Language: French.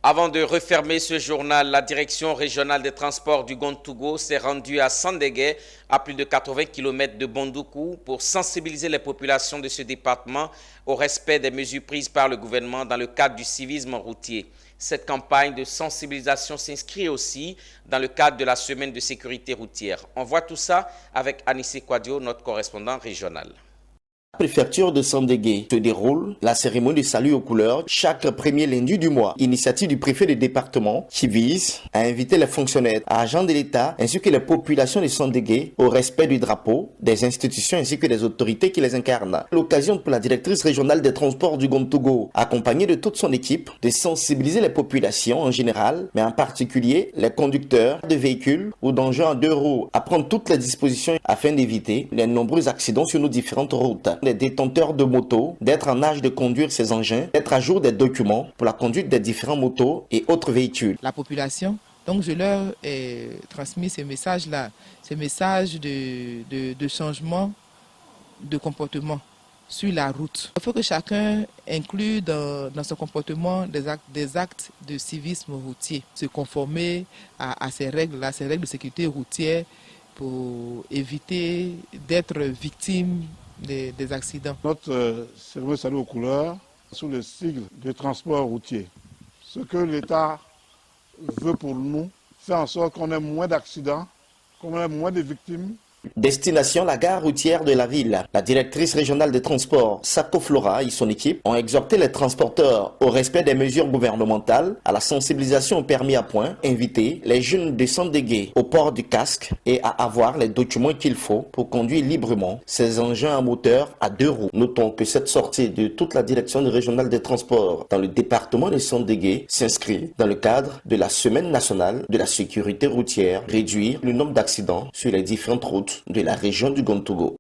Avant de refermer ce journal, la direction régionale des transports du Gontougo s'est rendue à Sandégué, à plus de 80 km de Bondoukou, pour sensibiliser les populations de ce département au respect des mesures prises par le gouvernement dans le cadre du civisme routier. Cette campagne de sensibilisation s'inscrit aussi dans le cadre de la semaine de sécurité routière. On voit tout ça avec Anissé Kouadio, notre correspondant régional. Préfecture de Sandégué se déroule la cérémonie de salut aux couleurs chaque premier lundi du mois. Initiative du préfet du département qui vise à inviter les fonctionnaires, agents de l'État ainsi que les populations de Sandégué au respect du drapeau, des institutions ainsi que des autorités qui les incarnent. L'occasion pour la directrice régionale des transports du Gontougo, accompagnée de toute son équipe, de sensibiliser les populations en général, mais en particulier les conducteurs de véhicules ou d'engins à deux roues, à prendre toutes les dispositions afin d'éviter les nombreux accidents sur nos différentes routes. Les détenteurs de motos d'être en âge de conduire ces engins, d'être à jour des documents pour la conduite des différents motos et autres véhicules. La population, donc je leur ai transmis ces messages-là, ces messages de changement de comportement sur la route. Il faut que chacun inclue dans son comportement des actes de civisme routier, se conformer à ces règles-là, ces règles de sécurité routière pour éviter d'être victime des accidents. Notre cérémonie salut aux couleurs sous le sigle de transport routier. Ce que l'État veut pour nous, c'est en sorte qu'on ait moins d'accidents, qu'on ait moins de victimes. Destination la gare routière de la ville. La directrice régionale des transports, Sako Flora et son équipe ont exhorté les transporteurs au respect des mesures gouvernementales, à la sensibilisation au permis à point, invité les jeunes de Sandégué au port du casque et à avoir les documents qu'il faut pour conduire librement ces engins à moteur à deux roues. Notons que cette sortie de toute la direction régionale des transports dans le département de Sandégué s'inscrit dans le cadre de la semaine nationale de la sécurité routière, réduire le nombre d'accidents sur les différentes routes de la région du Gontougo.